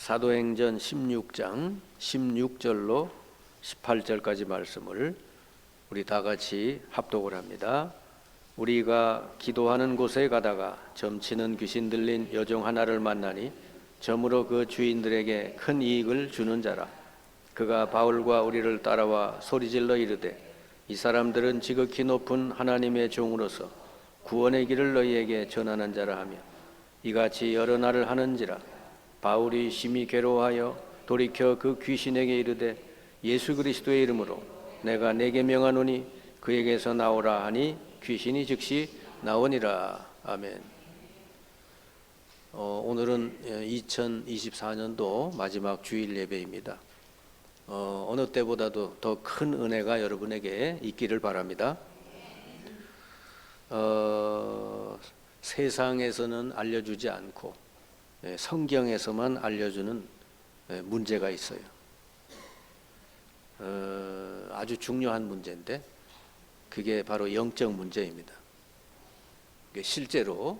사도행전 16장 16절로 18절까지 말씀을 우리 다 같이 합독을 합니다. 우리가 기도하는 곳에 가다가 점치는 귀신 들린 여종 하나를 만나니 점으로 그 주인들에게 큰 이익을 주는 자라. 그가 바울과 우리를 따라와 소리질러 이르되 이 사람들은 지극히 높은 하나님의 종으로서 구원의 길을 너희에게 전하는 자라 하며 이같이 여러 날을 하는지라. 바울이 심히 괴로워하여 돌이켜 그 귀신에게 이르되 예수 그리스도의 이름으로 내가 내게 명하노니 그에게서 나오라 하니 귀신이 즉시 나오니라. 아멘. 오늘은 2024년도 마지막 주일 예배입니다. 어느 때보다도 더 큰 은혜가 여러분에게 있기를 바랍니다. 세상에서는 알려주지 않고 성경에서만 알려주는 문제가 있어요. 아주 중요한 문제인데 그게 바로 영적 문제입니다. 실제로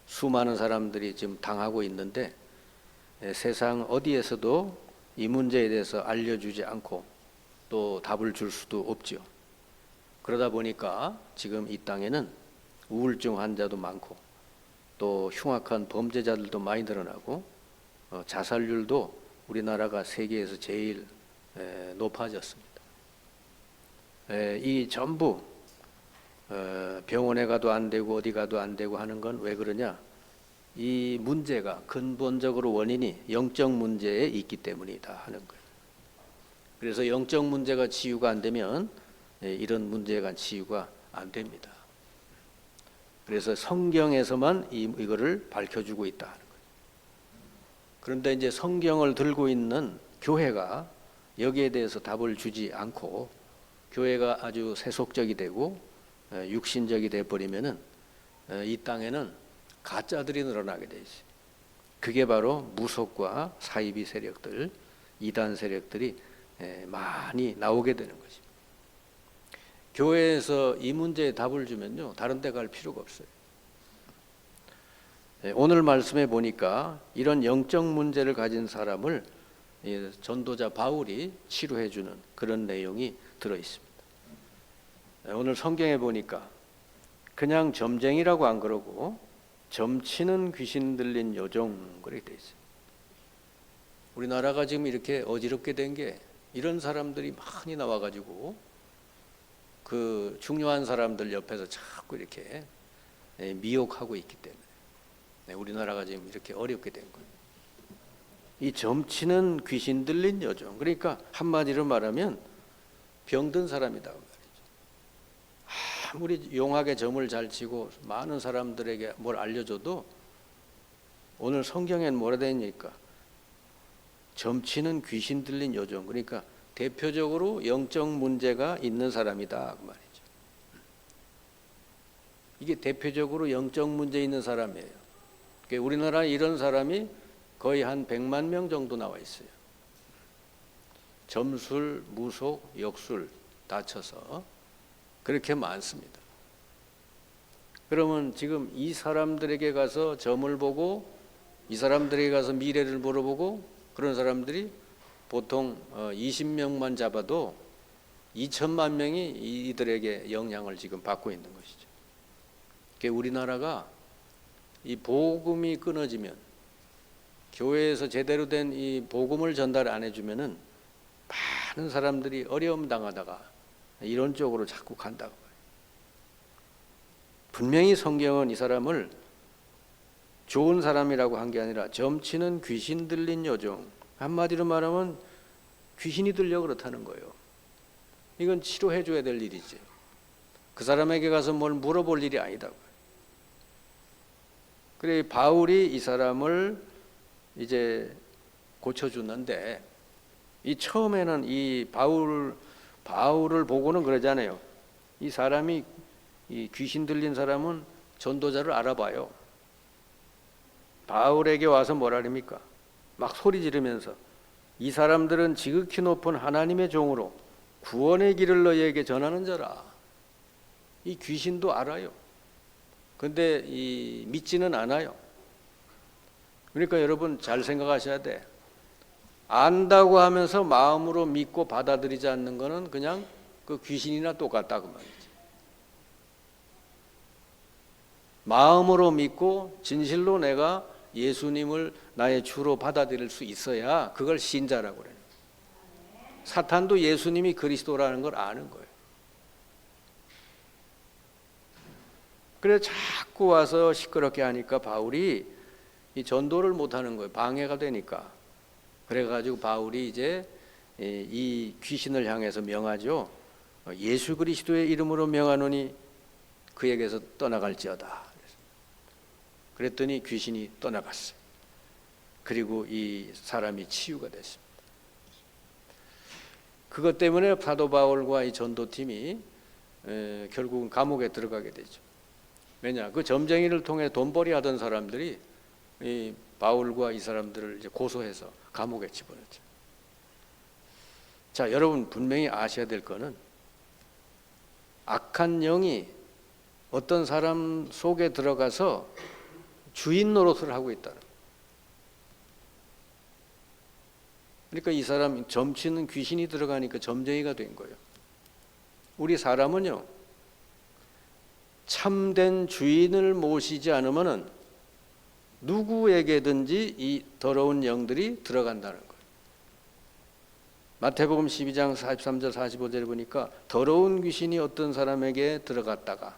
수많은 사람들이 지금 당하고 있는데 세상 어디에서도 이 문제에 대해서 알려주지 않고 또 답을 줄 수도 없죠. 그러다 보니까 지금 이 땅에는 우울증 환자도 많고 또 흉악한 범죄자들도 많이 늘어나고 자살률도 우리나라가 세계에서 제일 높아졌습니다. 이 전부 병원에 가도 안 되고 어디 가도 안 되고 하는 건 왜 그러냐? 이 문제가 근본적으로 원인이 영적 문제에 있기 때문이다 하는 거예요. 그래서 영적 문제가 치유가 안 되면 이런 문제가 치유가 안 됩니다. 그래서 성경에서만 이거를 밝혀주고 있다 하는 거예요. 그런데 이제 성경을 들고 있는 교회가 여기에 대해서 답을 주지 않고 교회가 아주 세속적이 되고 육신적이 되어버리면은 이 땅에는 가짜들이 늘어나게 돼 있어요. 그게 바로 무속과 사이비 세력들, 이단 세력들이 많이 나오게 되는 것입니다. 교회에서 이 문제에 답을 주면요, 다른 데 갈 필요가 없어요. 오늘 말씀에 보니까 이런 영적 문제를 가진 사람을 전도자 바울이 치료해 주는 그런 내용이 들어 있습니다. 오늘 성경에 보니까 그냥 점쟁이라고 안 그러고 점치는 귀신 들린 여종 그렇게 돼 있어요. 우리나라가 지금 이렇게 어지럽게 된 게 이런 사람들이 많이 나와가지고 그 중요한 사람들 옆에서 자꾸 이렇게 미혹하고 있기 때문에 우리나라가 지금 이렇게 어렵게 된 거예요. 이 점치는 귀신 들린 여종, 그러니까 한마디로 말하면 병든 사람이다 그 말이죠. 아무리 용하게 점을 잘 치고 많은 사람들에게 뭘 알려줘도 오늘 성경엔 뭐라 되어 있니까 점치는 귀신 들린 여종, 그러니까 대표적으로 영적 문제가 있는 사람이다 그 말이죠. 이게 대표적으로 영적 문제 있는 사람이에요. 그러니까 우리나라에 이런 사람이 거의 한 100만 명 정도 나와 있어요. 점술, 무속, 역술 다 쳐서 그렇게 많습니다. 그러면 지금 이 사람들에게 가서 점을 보고 이 사람들에게 가서 미래를 물어보고 그런 사람들이 보통 20명만 잡아도 2천만 명이 이들에게 영향을 지금 받고 있는 것이죠. 그러니까 우리나라가 이 복음이 끊어지면 교회에서 제대로 된 이 복음을 전달 안 해주면은 많은 사람들이 어려움 당하다가 이런 쪽으로 자꾸 간다고 봐요. 분명히 성경은 이 사람을 좋은 사람이라고 한 게 아니라 점치는 귀신 들린 여종, 한마디로 말하면 귀신이 들려 그렇다는 거예요. 이건 치료해 줘야 될 일이지. 그 사람에게 가서 뭘 물어볼 일이 아니다고. 그래 바울이 이 사람을 이제 고쳐주는데 이 처음에는 이 바울을 보고는 그러잖아요. 이 사람이 이 귀신 들린 사람은 전도자를 알아봐요. 바울에게 와서 뭐라 합니까? 막 소리 지르면서 이 사람들은 지극히 높은 하나님의 종으로 구원의 길을 너희에게 전하는 자라. 이 귀신도 알아요. 근데 믿지는 않아요. 그러니까 여러분 잘 생각하셔야 돼. 안다고 하면서 마음으로 믿고 받아들이지 않는 것은 그냥 그 귀신이나 똑같다 그 말이지. 마음으로 믿고 진실로 내가 예수님을 나의 주로 받아들일 수 있어야 그걸 신자라고 그래요. 사탄도 예수님이 그리스도라는 걸 아는 거예요. 그래서 자꾸 와서 시끄럽게 하니까 바울이 이 전도를 못하는 거예요. 방해가 되니까. 그래가지고 바울이 이제 이 귀신을 향해서 명하죠. 예수 그리스도의 이름으로 명하노니 그에게서 떠나갈지어다. 그랬더니 귀신이 떠나갔어요. 그리고 이 사람이 치유가 됐습니다. 그것 때문에 사도 바울과 이 전도팀이 결국은 감옥에 들어가게 되죠. 왜냐? 그 점쟁이를 통해 돈벌이 하던 사람들이 이 바울과 이 사람들을 이제 고소해서 감옥에 집어넣죠. 자, 여러분 분명히 아셔야 될 거는 악한 영이 어떤 사람 속에 들어가서 주인 노릇을 하고 있다는 거예요. 그러니까 이 사람 점치는 귀신이 들어가니까 점쟁이가 된 거예요. 우리 사람은요, 참된 주인을 모시지 않으면은 누구에게든지 이 더러운 영들이 들어간다는 거예요. 마태복음 12장 43절 45절에 보니까 더러운 귀신이 어떤 사람에게 들어갔다가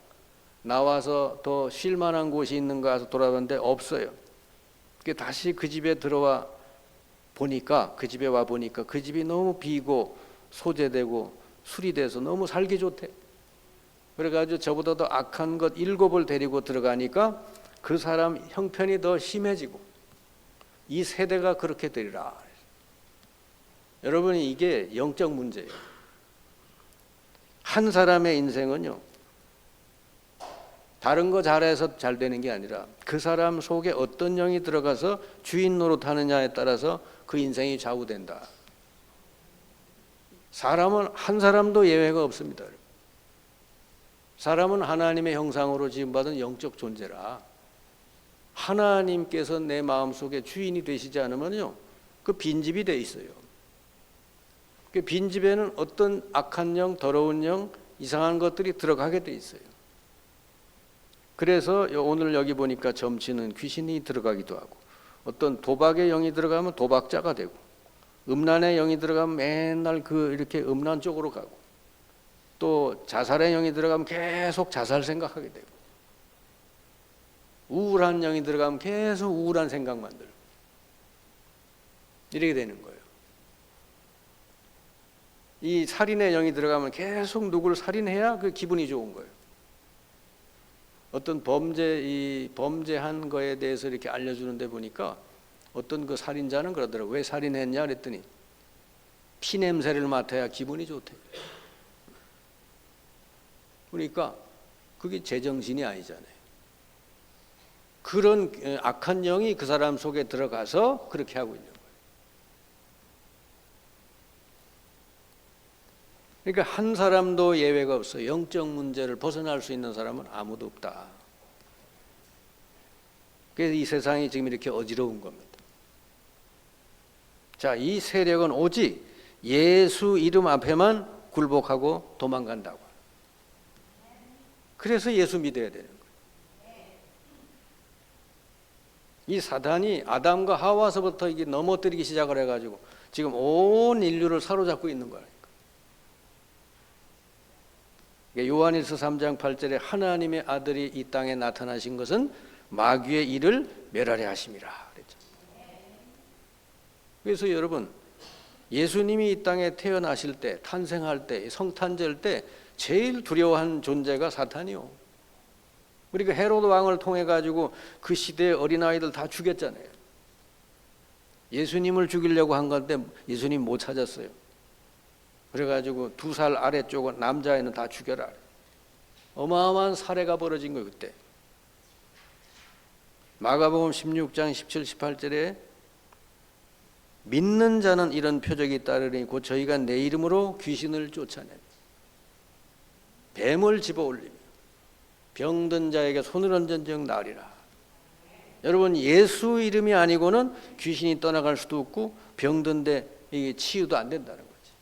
나와서 더 쉴 만한 곳이 있는가 해서 돌아봤는데 없어요. 다시 그 집에 들어와 보니까 그 집에 와 보니까 그 집이 너무 비고 소재되고 수리돼서 너무 살기 좋대. 그래가지고 저보다 더 악한 것 7을 데리고 들어가니까 그 사람 형편이 더 심해지고 이 세대가 그렇게 되리라. 여러분이 이게 영적 문제예요. 한 사람의 인생은요, 다른 거 잘해서 잘 되는 게 아니라 그 사람 속에 어떤 영이 들어가서 주인 노릇하느냐에 따라서 그 인생이 좌우된다. 사람은 한 사람도 예외가 없습니다. 사람은 하나님의 형상으로 지음받은 영적 존재라 하나님께서 내 마음속에 주인이 되시지 않으면요, 그 빈집이 돼 있어요. 그 빈집에는 어떤 악한 영, 더러운 영, 이상한 것들이 들어가게 돼 있어요. 그래서 오늘 여기 보니까 점치는 귀신이 들어가기도 하고, 어떤 도박의 영이 들어가면 도박자가 되고, 음란의 영이 들어가면 맨날 이렇게 음란 쪽으로 가고, 또 자살의 영이 들어가면 계속 자살 생각하게 되고, 우울한 영이 들어가면 계속 우울한 생각만 들고, 이렇게 되는 거예요. 이 살인의 영이 들어가면 계속 누구를 살인해야 그 기분이 좋은 거예요. 어떤 범죄한 거에 대해서 이렇게 알려주는데 보니까 어떤 그 살인자는 그러더라고요. 왜 살인했냐 그랬더니 피 냄새를 맡아야 기분이 좋대요. 그러니까 그게 제정신이 아니잖아요. 그런 악한 영이 그 사람 속에 들어가서 그렇게 하고 있는 거예요. 그러니까 한 사람도 예외가 없어요. 영적 문제를 벗어날 수 있는 사람은 아무도 없다. 그래서 이 세상이 지금 이렇게 어지러운 겁니다. 자, 이 세력은 오직 예수 이름 앞에만 굴복하고 도망간다고. 그래서 예수 믿어야 되는 거예요. 이 사단이 아담과 하와서부터 이게 넘어뜨리기 시작을 해가지고 지금 온 인류를 사로잡고 있는 거예요. 요한일서 3장 8절에 하나님의 아들이 이 땅에 나타나신 것은 마귀의 일을 멸하려 하심이라 그랬죠. 그래서 여러분, 예수님이 이 땅에 태어나실 때, 탄생할 때, 성탄절 때 제일 두려워한 존재가 사탄이요. 그러니까 헤로드 왕을 통해 가지고 그 시대의 어린아이들 다 죽였잖아요. 예수님을 죽이려고 한 건데 예수님 못 찾았어요. 그래가지고 2살 아래쪽은 남자애는 다 죽여라. 어마어마한 살해가 벌어진 거예요. 그때 마가복음 16장 17, 18절에 믿는 자는 이런 표적이 따르니 곧 저희가 내 이름으로 귀신을 쫓아내며 뱀을 집어올리며 병든 자에게 손을 얹은 즉 나으리라. 여러분, 예수 이름이 아니고는 귀신이 떠나갈 수도 없고 병든데 이게 치유도 안 된다는 거지.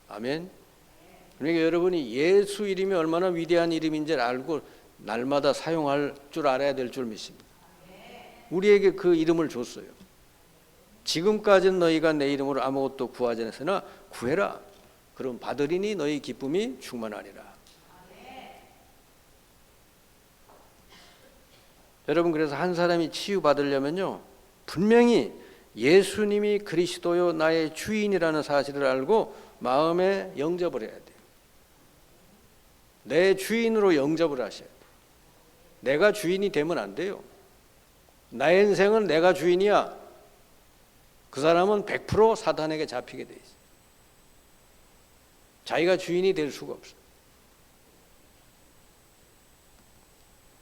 아멘. 그러니까 여러분이 예수 이름이 얼마나 위대한 이름인지를 알고 날마다 사용할 줄 알아야 될 줄 믿습니다. 우리에게 그 이름을 줬어요. 지금까지는 너희가 내 이름으로 아무것도 구하지 않았으나 구해라. 그럼 받으리니 너희 기쁨이 충만하리라. 여러분, 그래서 한 사람이 치유받으려면요, 분명히 예수님이 그리스도요 나의 주인이라는 사실을 알고 마음에 영접을 해야 돼요. 내 주인으로 영접을 하셔야 돼요. 내가 주인이 되면 안 돼요. 나의 인생은 내가 주인이야. 그 사람은 100% 사탄에게 잡히게 돼 있어요. 자기가 주인이 될 수가 없어요.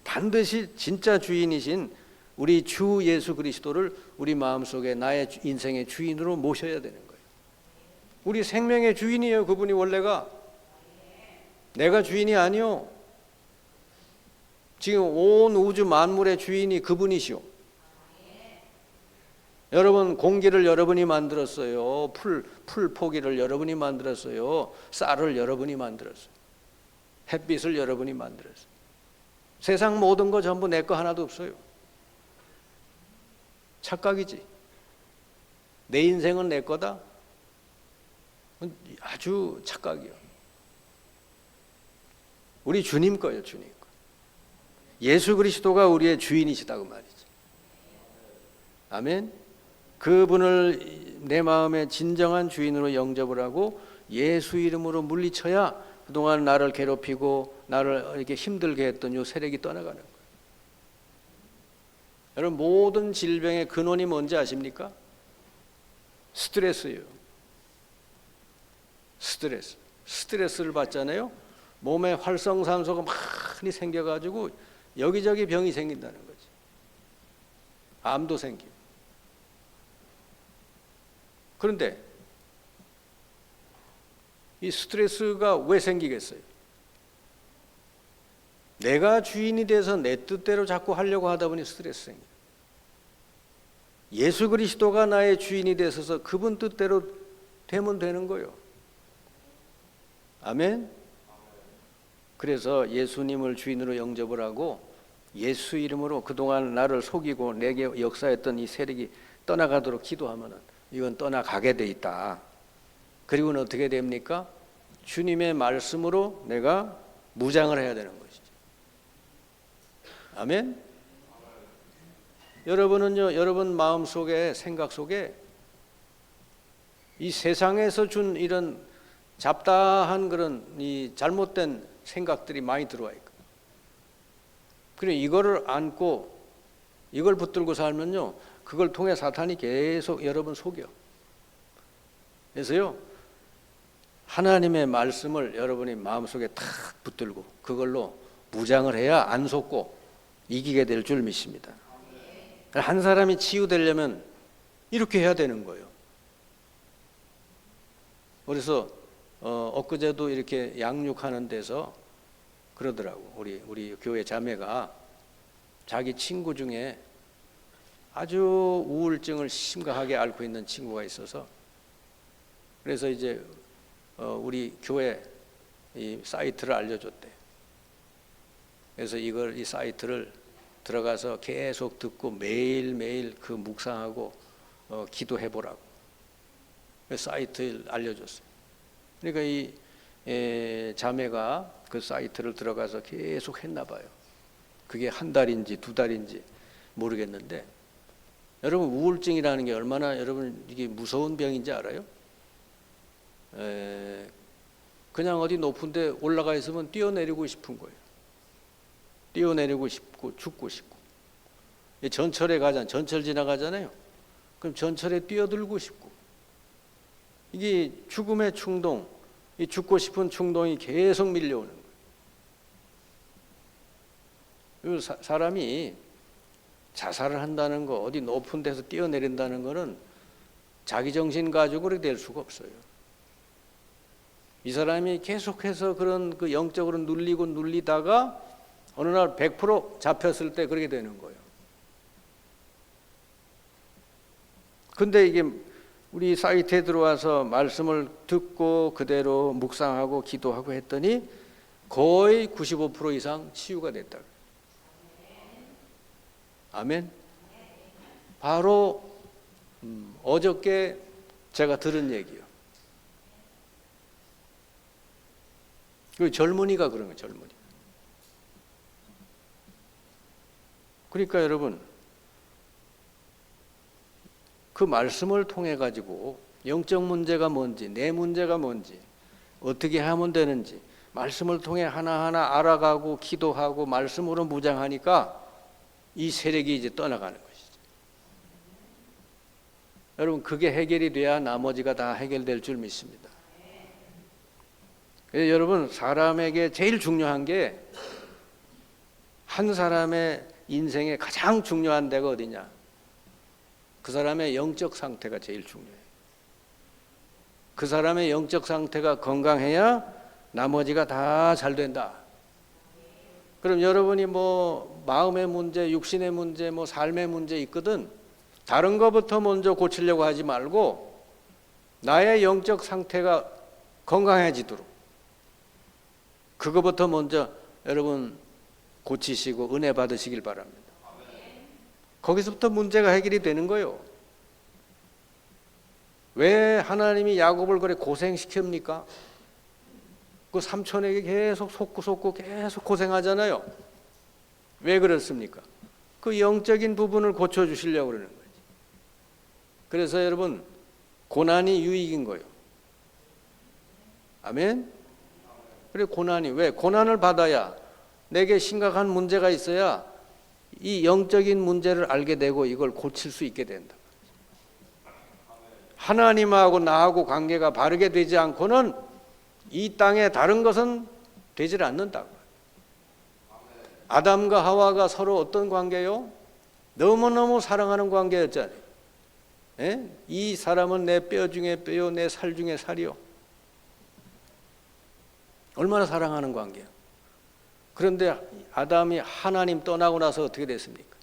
반드시 진짜 주인이신 우리 주 예수 그리스도를 우리 마음속에 나의 인생의 주인으로 모셔야 되는 거예요. 우리 생명의 주인이에요. 그분이 원래가. 내가 주인이 아니요. 지금 온 우주 만물의 주인이 그분이시오. 여러분, 공기를 여러분이 만들었어요. 풀 포기를 여러분이 만들었어요. 쌀을 여러분이 만들었어요. 햇빛을 여러분이 만들었어요. 세상 모든 거 전부 내 거 하나도 없어요. 착각이지. 내 인생은 내 거다? 아주 착각이요. 우리 주님 거예요, 주님 거. 예수 그리스도가 우리의 주인이시다고 말이죠. 아멘. 그분을 내 마음의 진정한 주인으로 영접을 하고 예수 이름으로 물리쳐야 그동안 나를 괴롭히고 나를 이렇게 힘들게 했던 요 세력이 떠나가는 거예요. 여러분, 모든 질병의 근원이 뭔지 아십니까? 스트레스예요. 스트레스를 받잖아요. 몸에 활성산소가 많이 생겨가지고 여기저기 병이 생긴다는 거지. 암도 생기고. 그런데 이 스트레스가 왜 생기겠어요? 내가 주인이 돼서 내 뜻대로 자꾸 하려고 하다 보니 스트레스 생겨요. 예수 그리스도가 나의 주인이 되셔서 그분 뜻대로 되면 되는 거예요. 아멘. 그래서 예수님을 주인으로 영접을 하고 예수 이름으로 그동안 나를 속이고 내게 역사했던 이 세력이 떠나가도록 기도하면은 이건 떠나가게 돼 있다. 그리고는 어떻게 됩니까? 주님의 말씀으로 내가 무장을 해야 되는 것이죠. 아멘. 여러분은요, 여러분 마음속에 생각 속에 이 세상에서 준 이런 잡다한 그런 이 잘못된 생각들이 많이 들어와 있고, 그래 이거를 안고 이걸 붙들고 살면요, 그걸 통해 사탄이 계속 여러분 속여. 그래서요, 하나님의 말씀을 여러분이 마음속에 탁 붙들고 그걸로 무장을 해야 안 속고 이기게 될 줄 믿습니다. 한 사람이 치유되려면 이렇게 해야 되는 거예요. 그래서 엊그제도 이렇게 양육하는 데서 그러더라고. 우리 교회 자매가 자기 친구 중에 아주 우울증을 심각하게 앓고 있는 친구가 있어서, 그래서 이제 우리 교회 이 사이트를 알려줬대. 그래서 이 사이트를 들어가서 계속 듣고 매일매일 그 묵상하고 기도해보라고 사이트를 알려줬어요. 그러니까 이 자매가 그 사이트를 들어가서 계속 했나 봐요. 그게 한 달인지 두 달인지 모르겠는데, 여러분 우울증이라는 게 얼마나 여러분 이게 무서운 병인지 알아요? 그냥 어디 높은 데 올라가 있으면 뛰어내리고 싶은 거예요. 뛰어내리고 싶고 죽고 싶고. 전철에 전철 지나가잖아요. 그럼 전철에 뛰어들고 싶고. 이게 죽음의 충동, 이 죽고 싶은 충동이 계속 밀려오는 거예요. 사람이 자살을 한다는 거, 어디 높은 데서 뛰어내린다는 거는 자기 정신 가지고 그렇게 될 수가 없어요. 이 사람이 계속해서 그 영적으로 눌리다가 어느 날 100% 잡혔을 때 그렇게 되는 거예요. 근데 이게 우리 사이트에 들어와서 말씀을 듣고 그대로 묵상하고 기도하고 했더니 거의 95% 이상 치유가 됐다. 아멘. 바로 어저께 제가 들은 얘기요. 그 젊은이가 그런 거예요. 젊은이. 그러니까 여러분, 그 말씀을 통해 가지고 영적 문제가 뭔지, 내 문제가 뭔지, 어떻게 하면 되는지 말씀을 통해 하나하나 알아가고 기도하고 말씀으로 무장하니까 이 세력이 이제 떠나가는 것이죠. 여러분, 그게 해결이 돼야 나머지가 다 해결될 줄 믿습니다. 여러분, 사람에게 제일 중요한 게, 한 사람의 인생에 가장 중요한 데가 어디냐? 그 사람의 영적 상태가 제일 중요해요. 그 사람의 영적 상태가 건강해야 나머지가 다 잘 된다. 그럼 여러분이 뭐 마음의 문제, 육신의 문제, 뭐 삶의 문제 있거든. 다른 것부터 먼저 고치려고 하지 말고 나의 영적 상태가 건강해지도록 그거부터 먼저 여러분 고치시고 은혜 받으시길 바랍니다. 거기서부터 문제가 해결이 되는 거예요. 왜 하나님이 야곱을 그래 고생시킵니까? 그 삼촌에게 계속 속고 계속 고생하잖아요. 왜 그렇습니까? 그 영적인 부분을 고쳐주시려고 그러는 거지. 그래서 여러분, 고난이 유익인 거예요. 아멘? 그래, 고난이, 왜? 고난을 받아야, 내게 심각한 문제가 있어야 이 영적인 문제를 알게 되고 이걸 고칠 수 있게 된다. 하나님하고 나하고 관계가 바르게 되지 않고는 이 땅에 다른 것은 되질 않는다. 아담과 하와가 서로 어떤 관계요? 너무너무 사랑하는 관계였잖아요. 예? 이 사람은 내 뼈 중에 뼈요, 내 살 중에 살이요. 얼마나 사랑하는 관계야. 그런데 아담이 하나님 떠나고 나서 어떻게 됐습니까?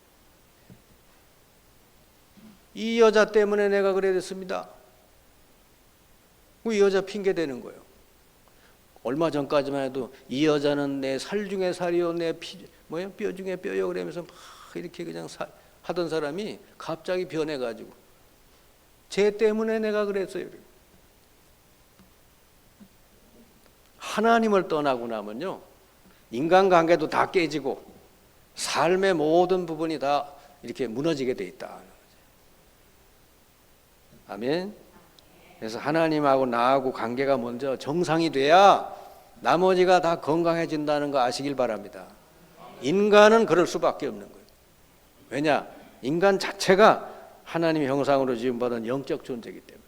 이 여자 때문에 내가 그래 됐습니다. 이 여자 핑계 대는 거예요. 얼마 전까지만 해도 이 여자는 내 살 중에 살이요, 내 뼈 중에 뼈요 그러면서 막 이렇게 그냥 하던 사람이 갑자기 변해가지고 쟤 때문에 내가 그랬어요. 하나님을 떠나고 나면요, 인간관계도 다 깨지고 삶의 모든 부분이 다 이렇게 무너지게 돼 있다. 아멘. 그래서 하나님하고 나하고 관계가 먼저 정상이 돼야 나머지가 다 건강해진다는 거 아시길 바랍니다. 인간은 그럴 수밖에 없는 거예요. 왜냐? 인간 자체가 하나님의 형상으로 지음받은 영적 존재이기 때문에.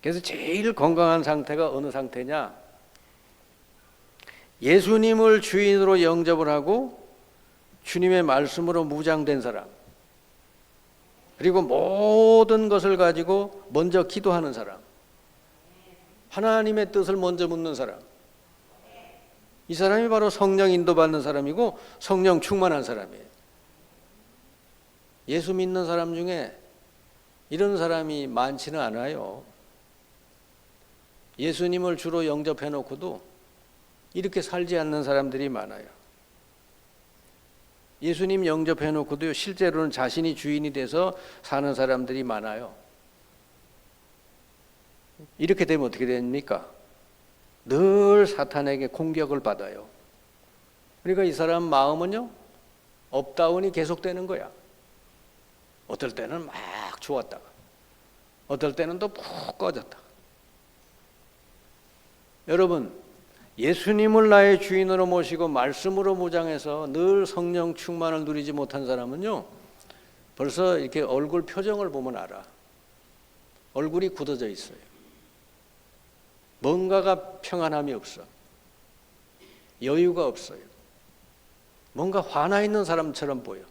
그래서 제일 건강한 상태가 어느 상태냐? 예수님을 주인으로 영접을 하고 주님의 말씀으로 무장된 사람, 그리고 모든 것을 가지고 먼저 기도하는 사람, 하나님의 뜻을 먼저 묻는 사람, 이 사람이 바로 성령 인도받는 사람이고 성령 충만한 사람이에요. 예수 믿는 사람 중에 이런 사람이 많지는 않아요. 예수님을 주로 영접해 놓고도 이렇게 살지 않는 사람들이 많아요. 예수님 영접해 놓고도 실제로는 자신이 주인이 돼서 사는 사람들이 많아요. 이렇게 되면 어떻게 됩니까? 늘 사탄에게 공격을 받아요. 그러니까 이 사람 마음은요, 업다운이 계속되는 거야. 어떨 때는 막 좋았다가 어떨 때는 또 푹 꺼졌다가. 여러분, 예수님을 나의 주인으로 모시고 말씀으로 무장해서 늘 성령 충만을 누리지 못한 사람은요, 벌써 이렇게 얼굴 표정을 보면 알아. 얼굴이 굳어져 있어요. 뭔가가 평안함이 없어. 여유가 없어요. 뭔가 화나 있는 사람처럼 보여.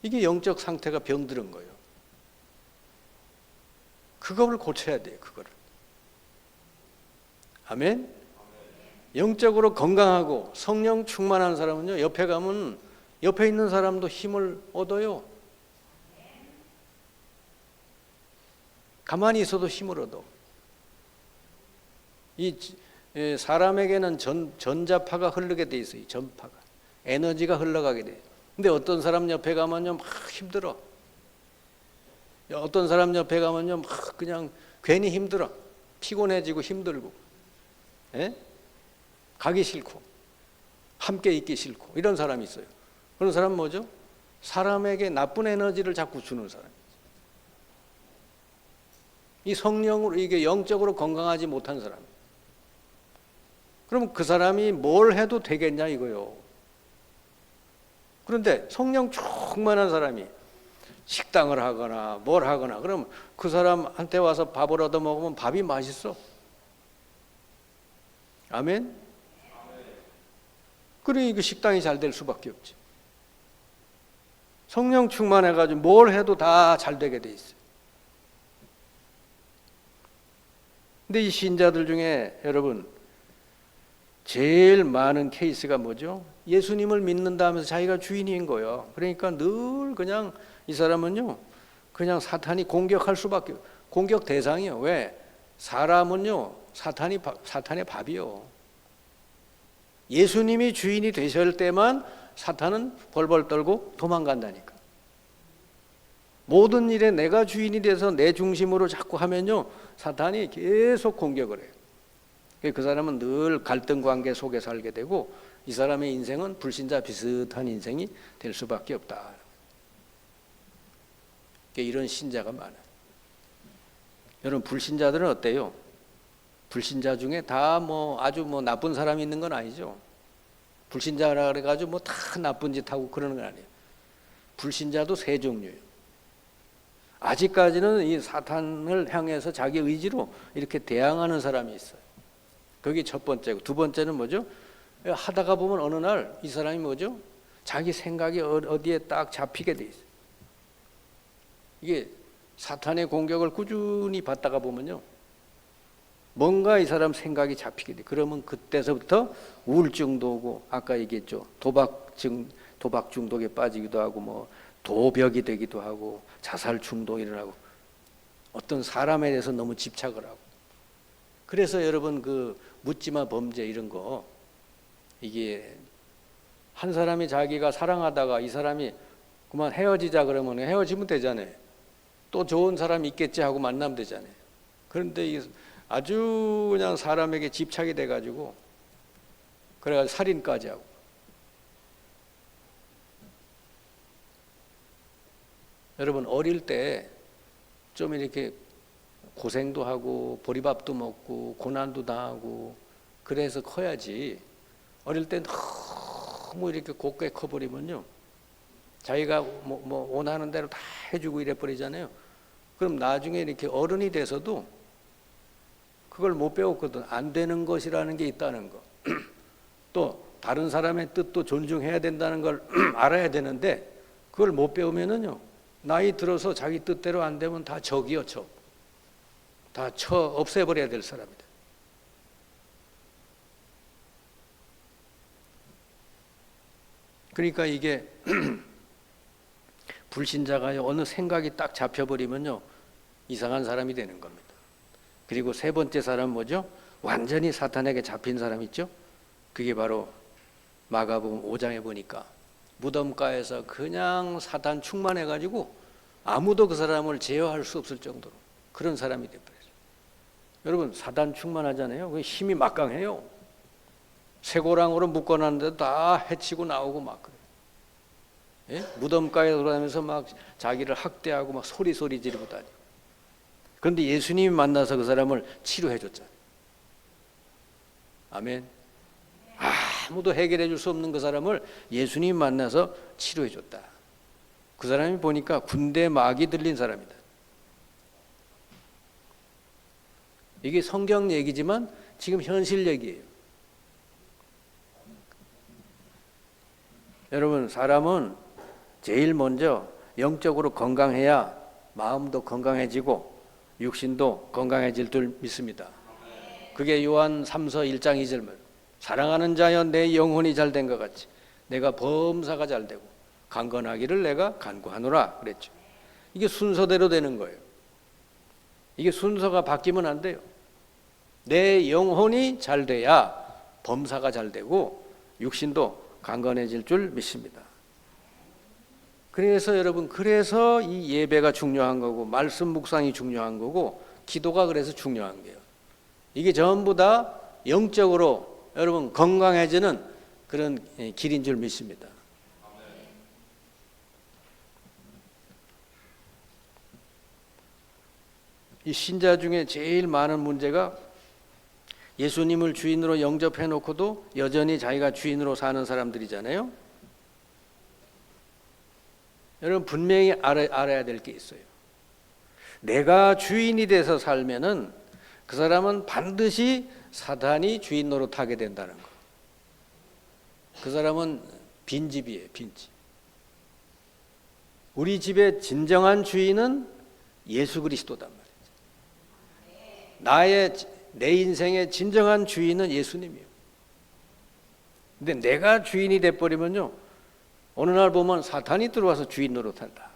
이게 영적 상태가 병들은 거예요. 그걸 고쳐야 돼요. 그거를. 아멘? 영적으로 건강하고 성령 충만한 사람은요, 옆에 가면 옆에 있는 사람도 힘을 얻어요. 가만히 있어도 힘을 얻어. 이 사람에게는 전자파가 흐르게 돼 있어요. 전파가. 에너지가 흘러가게 돼요. 근데 어떤 사람 옆에 가면요 막 힘들어. 어떤 사람 옆에 가면요 막 그냥 괜히 힘들어. 피곤해지고 힘들고. 예? 가기 싫고 함께 있기 싫고 이런 사람이 있어요. 그런 사람은 뭐죠? 사람에게 나쁜 에너지를 자꾸 주는 사람이죠. 이 성령으로 이게 영적으로 건강하지 못한 사람. 그럼 그 사람이 뭘 해도 되겠냐 이거요. 그런데 성령 충만한 사람이 식당을 하거나 뭘 하거나 그럼 그 사람한테 와서 밥을 얻어 먹으면 밥이 맛있어. 아멘? 그러니 그 식당이 잘 될 수밖에 없지. 성령 충만해가지고 뭘 해도 다 잘 되게 돼 있어요. 근데 이 신자들 중에 여러분 제일 많은 케이스가 뭐죠? 예수님을 믿는다 하면서 자기가 주인인 거예요. 그러니까 늘 그냥 이 사람은요 그냥 사탄이 공격할 수밖에 공격 대상이에요. 왜? 사람은요 사탄의 밥이요. 예수님이 주인이 되실 때만 사탄은 벌벌 떨고 도망간다니까. 모든 일에 내가 주인이 돼서 내 중심으로 자꾸 하면요 사탄이 계속 공격을 해요. 그 사람은 늘 갈등 관계 속에 살게 되고 이 사람의 인생은 불신자 비슷한 인생이 될 수밖에 없다. 이런 신자가 많아요. 여러분 불신자들은 어때요? 불신자 중에 다 아주 나쁜 사람이 있는 건 아니죠. 불신자라 그래가지고 다 나쁜 짓 하고 그러는 건 아니에요. 불신자도 세 종류예요. 아직까지는 이 사탄을 향해서 자기 의지로 이렇게 대항하는 사람이 있어요. 그게 첫 번째고 두 번째는 뭐죠? 하다가 보면 어느 날 이 사람이 뭐죠? 자기 생각이 어디에 딱 잡히게 돼 있어요. 이게 사탄의 공격을 꾸준히 받다가 보면요. 뭔가 이 사람 생각이 잡히게 돼. 그러면 그때서부터 우울증도 오고 아까 얘기했죠. 도박 중독에 빠지기도 하고 도벽이 되기도 하고 자살 충동이 일어나고 어떤 사람에 대해서 너무 집착을 하고. 그래서 여러분 그 묻지마 범죄 이런 거 이게 한 사람이 자기가 사랑하다가 이 사람이 그만 헤어지자 그러면 헤어지면 되잖아요. 또 좋은 사람이 있겠지 하고 만나면 되잖아요. 그런데 아주 그냥 사람에게 집착이 돼가지고 그래가지고 살인까지 하고. 여러분 어릴 때 좀 이렇게 고생도 하고 보리밥도 먹고 고난도 당하고 그래서 커야지. 어릴 때 너무 이렇게 곱게 커버리면요 자기가 원하는 대로 다 해주고 이래 버리잖아요. 그럼 나중에 이렇게 어른이 돼서도 그걸 못 배웠거든. 안 되는 것이라는 게 있다는 거. 또 다른 사람의 뜻도 존중해야 된다는 걸 알아야 되는데 그걸 못 배우면은요 나이 들어서 자기 뜻대로 안 되면 다 적이요 적. 다 없애버려야 될 사람이다. 그러니까 이게 불신자가 어느 생각이 딱 잡혀버리면요 이상한 사람이 되는 겁니다. 그리고 세 번째 사람은 뭐죠? 완전히 사탄에게 잡힌 사람 있죠? 그게 바로 마가복음 5장에 보니까 무덤가에서 그냥 사탄 충만해가지고 아무도 그 사람을 제어할 수 없을 정도로 그런 사람이 되어버렸어요. 여러분 사탄 충만하잖아요. 힘이 막강해요. 쇠고랑으로 묶어놨는데도 다 해치고 나오고 막 그래요. 예? 무덤가에 돌아다니면서 막 자기를 학대하고 막 소리 지르고 다니고. 그런데 예수님이 만나서 그 사람을 치료해 줬잖아요. 아멘. 아무도 해결해 줄 수 없는 그 사람을 예수님이 만나서 치료해 줬다. 그 사람이 보니까 군대 막이 들린 사람이다. 이게 성경 얘기지만 지금 현실 얘기예요. 여러분 사람은 제일 먼저 영적으로 건강해야 마음도 건강해지고 육신도 건강해질 줄 믿습니다. 그게 요한 3서 1장 2절만 사랑하는 자여 내 영혼이 잘된 것 같이 내가 범사가 잘되고 강건하기를 내가 간구하노라 그랬죠. 이게 순서대로 되는 거예요. 이게 순서가 바뀌면 안 돼요. 내 영혼이 잘 돼야 범사가 잘 되고 육신도 강건해질 줄 믿습니다. 그래서 여러분, 그래서 이 예배가 중요한 거고 말씀 묵상이 중요한 거고 기도가 그래서 중요한 거예요. 이게 전부 다 영적으로 여러분 건강해지는 그런 길인 줄 믿습니다. 이 신자 중에 제일 많은 문제가 예수님을 주인으로 영접해 놓고도 여전히 자기가 주인으로 사는 사람들이잖아요. 여러분, 분명히 알아야 될 게 있어요. 내가 주인이 돼서 살면은 그 사람은 반드시 사단이 주인 노릇하게 된다는 거. 그 사람은 빈집이에요, 빈집. 우리 집의 진정한 주인은 예수 그리스도단 말이죠. 내 인생의 진정한 주인은 예수님이에요. 근데 내가 주인이 돼버리면요, 어느 날 보면 사탄이 들어와서 주인 노릇한다.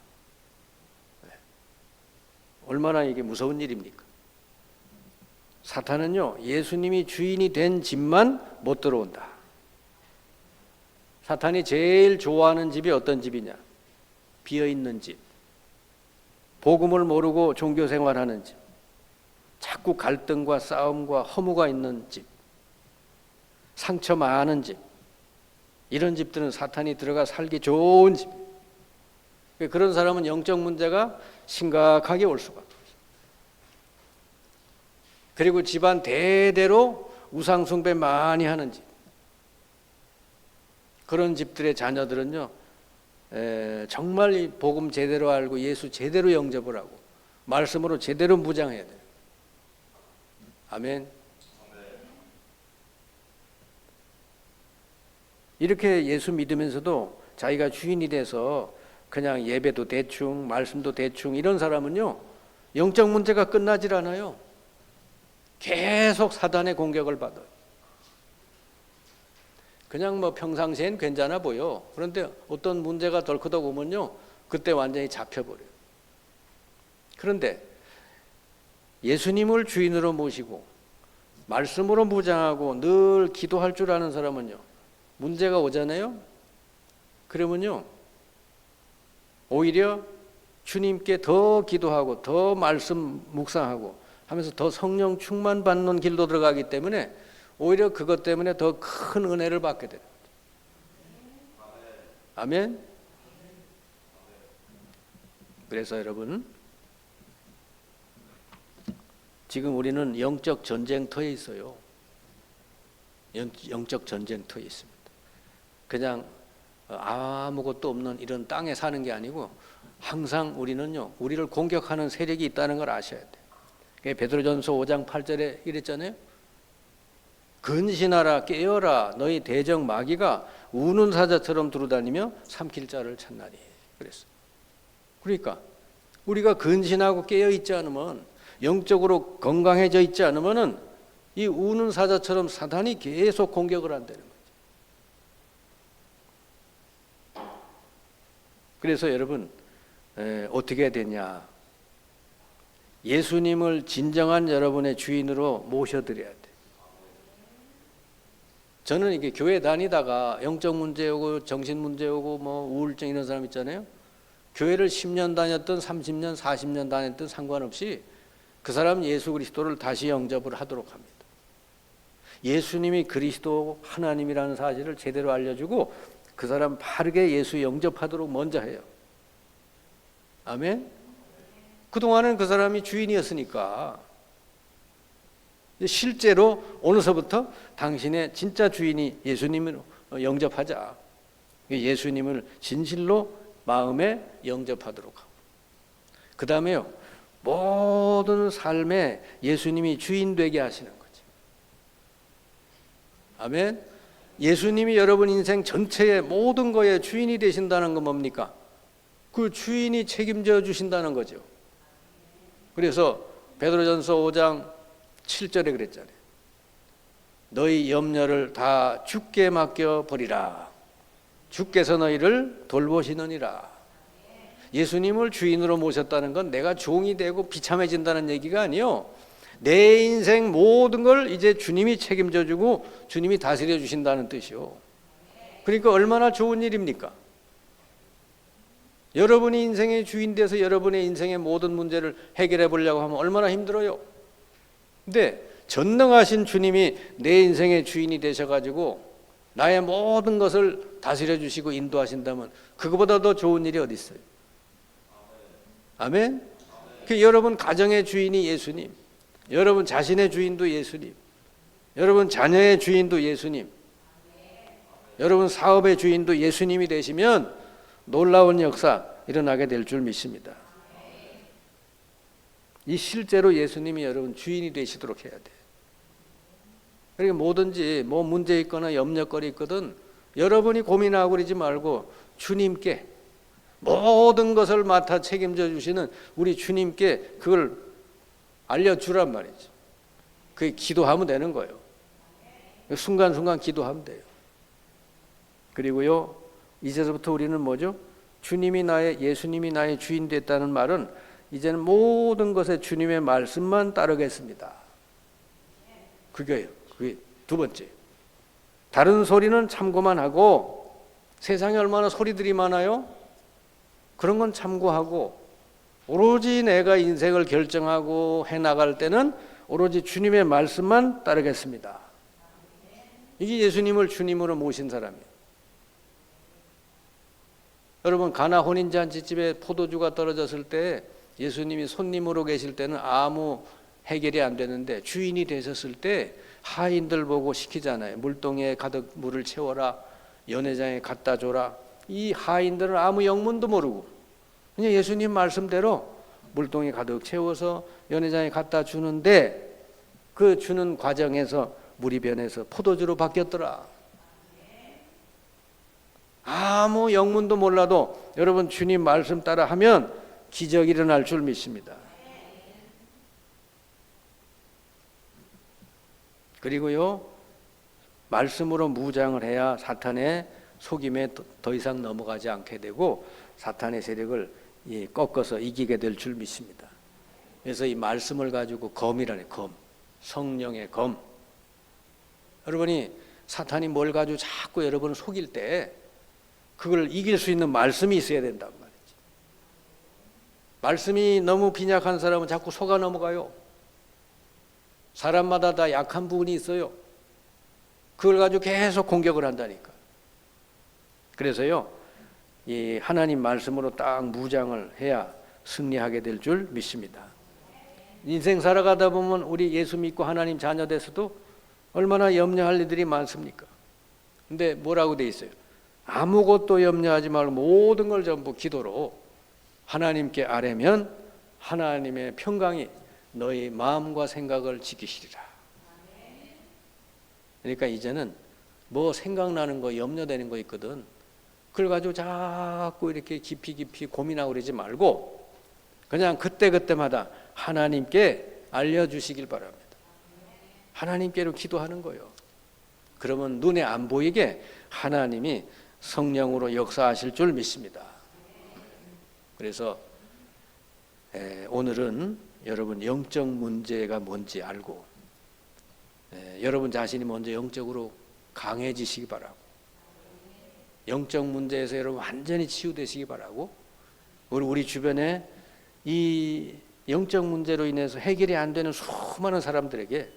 얼마나 이게 무서운 일입니까? 사탄은요, 예수님이 주인이 된 집만 못 들어온다. 사탄이 제일 좋아하는 집이 어떤 집이냐? 비어있는 집, 복음을 모르고 종교 생활하는 집, 자꾸 갈등과 싸움과 허무가 있는 집, 상처 많은 집, 이런 집들은 사탄이 들어가 살기 좋은 집. 그런 사람은 영적 문제가 심각하게 올 수가 없어요. 그리고 집안 대대로 우상 숭배 많이 하는 집, 그런 집들의 자녀들은요, 정말 이 복음 제대로 알고 예수 제대로 영접을 하고 말씀으로 제대로 무장해야 돼요. 아멘. 이렇게 예수 믿으면서도 자기가 주인이 돼서 그냥 예배도 대충 말씀도 대충 이런 사람은요, 영적 문제가 끝나질 않아요. 계속 사단의 공격을 받아요. 그냥 뭐 평상시엔 괜찮아 보여. 그런데 어떤 문제가 덜커덕 오면요, 그때 완전히 잡혀버려요. 그런데 예수님을 주인으로 모시고 말씀으로 무장하고 늘 기도할 줄 아는 사람은요, 문제가 오잖아요. 그러면요, 오히려 주님께 더 기도하고 더 말씀 묵상하고 하면서 더 성령 충만 받는 길로 들어가기 때문에 오히려 그것 때문에 더 큰 은혜를 받게 돼요. 아멘. 그래서 여러분, 지금 우리는 영적 전쟁터에 있어요. 영적 전쟁터에 있습니다. 그냥 아무것도 없는 이런 땅에 사는 게 아니고 항상 우리는요, 우리를 공격하는 세력이 있다는 걸 아셔야 돼요. 베드로전서 5장 8절에 이랬잖아요. 근신하라 깨어라 너희 대적 마귀가 우는 사자처럼 두루다니며 삼킬 자를 찾나니 그랬어요. 그러니까 우리가 근신하고 깨어 있지 않으면, 영적으로 건강해져 있지 않으면은 이 우는 사자처럼 사탄이 계속 공격을 한다는 거죠. 그래서 여러분, 어떻게 해야 되냐? 예수님을 진정한 여러분의 주인으로 모셔드려야 돼. 저는 이게 교회 다니다가 영적 문제 오고 정신 문제 오고 뭐 우울증 이런 사람 있잖아요. 교회를 10년 다녔든 30년 40년 다녔든 상관없이 그 사람 예수 그리스도를 다시 영접을 하도록 합니다. 예수님이 그리스도 하나님이라는 사실을 제대로 알려주고 그 사람 바르게 예수 영접하도록 먼저 해요. 아멘. 그동안은 그 사람이 주인이었으니까 실제로 오늘서부터 당신의 진짜 주인이 예수님을 영접하자. 예수님을 진실로 마음에 영접하도록 하고, 그 다음에요, 모든 삶에 예수님이 주인 되게 하시는 거지. 아멘. 예수님이 여러분 인생 전체의 모든 거에 주인이 되신다는 건 뭡니까? 그 주인이 책임져 주신다는 거죠. 그래서 베드로전서 5장 7절에 그랬잖아요. 너희 염려를 다 주께 맡겨 버리라. 주께서 너희를 돌보시느니라. 예수님을 주인으로 모셨다는 건 내가 종이 되고 비참해진다는 얘기가 아니요. 내 인생 모든 걸 이제 주님이 책임져 주고 주님이 다스려 주신다는 뜻이요. 그러니까 얼마나 좋은 일입니까? 여러분이 인생의 주인 돼서 여러분의 인생의 모든 문제를 해결해 보려고 하면 얼마나 힘들어요. 근데 전능하신 주님이 내 인생의 주인이 되셔가지고 나의 모든 것을 다스려 주시고 인도하신다면 그거보다 더 좋은 일이 어디 있어요? 아멘? 여러분 가정의 주인이 예수님, 여러분 자신의 주인도 예수님, 여러분 자녀의 주인도 예수님, 여러분 사업의 주인도 예수님이 되시면 놀라운 역사 일어나게 될 줄 믿습니다. 이 실제로 예수님이 여러분 주인이 되시도록 해야 돼요. 그러니까 뭐든지 뭐 문제 있거나 염려거리 있거든 여러분이 고민하고 그러지 말고 주님께 모든 것을 맡아 책임져 주시는 우리 주님께 그걸 알려주란 말이죠. 그게 기도하면 되는 거예요. 순간순간 기도하면 돼요. 그리고요 이제부터 우리는 뭐죠? 예수님이 나의 주인 됐다는 말은 이제는 모든 것에 주님의 말씀만 따르겠습니다. 그게 두 번째. 다른 소리는 참고만 하고 세상에 얼마나 소리들이 많아요? 그런 건 참고하고 오로지 내가 인생을 결정하고 해나갈 때는 오로지 주님의 말씀만 따르겠습니다. 이게 예수님을 주님으로 모신 사람이에요. 여러분 가나 혼인잔치집에 포도주가 떨어졌을 때 예수님이 손님으로 계실 때는 아무 해결이 안 되는데 주인이 되셨을 때 하인들 보고 시키잖아요. 물동에 가득 물을 채워라. 연회장에 갖다 줘라. 이 하인들은 아무 영문도 모르고 그냥 예수님 말씀대로 물동에 가득 채워서 연회장에 갖다 주는데 그 주는 과정에서 물이 변해서 포도주로 바뀌었더라. 아무 영문도 몰라도 여러분 주님 말씀 따라 하면 기적이 일어날 줄 믿습니다. 그리고요 말씀으로 무장을 해야 사탄의 속임에 더 이상 넘어가지 않게 되고 사탄의 세력을 꺾어서 이기게 될 줄 믿습니다. 그래서 이 말씀을 가지고 검이라네. 검, 성령의 검. 여러분이 사탄이 뭘 가지고 자꾸 여러분을 속일 때 그걸 이길 수 있는 말씀이 있어야 된단 말이지. 말씀이 너무 빈약한 사람은 자꾸 속아 넘어가요. 사람마다 다 약한 부분이 있어요. 그걸 가지고 계속 공격을 한다니까. 그래서요, 이 하나님 말씀으로 딱 무장을 해야 승리하게 될 줄 믿습니다. 인생 살아가다 보면 우리 예수 믿고 하나님 자녀 돼서도 얼마나 염려할 일들이 많습니까? 근데 뭐라고 돼 있어요? 아무것도 염려하지 말고 모든 걸 전부 기도로 하나님께 아뢰면 하나님의 평강이 너희 마음과 생각을 지키시리라. 그러니까 이제는 뭐 생각나는 거 염려되는 거 있거든. 그걸 가지고 자꾸 이렇게 깊이 고민하고 그러지 말고 그냥 그때마다 하나님께 알려주시길 바랍니다. 하나님께로 기도하는 거예요. 그러면 눈에 안 보이게 하나님이 성령으로 역사하실 줄 믿습니다. 그래서 오늘은 여러분 영적 문제가 뭔지 알고 여러분 자신이 먼저 영적으로 강해지시기 바라고 영적 문제에서 여러분 완전히 치유되시기 바라고 우리 주변에 이 영적 문제로 인해서 해결이 안 되는 수많은 사람들에게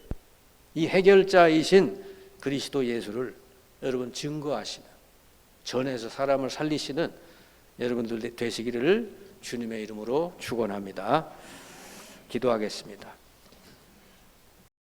이 해결자이신 그리스도 예수를 여러분 증거하시는 전에서 사람을 살리시는 여러분들 되시기를 주님의 이름으로 축원합니다. 기도하겠습니다.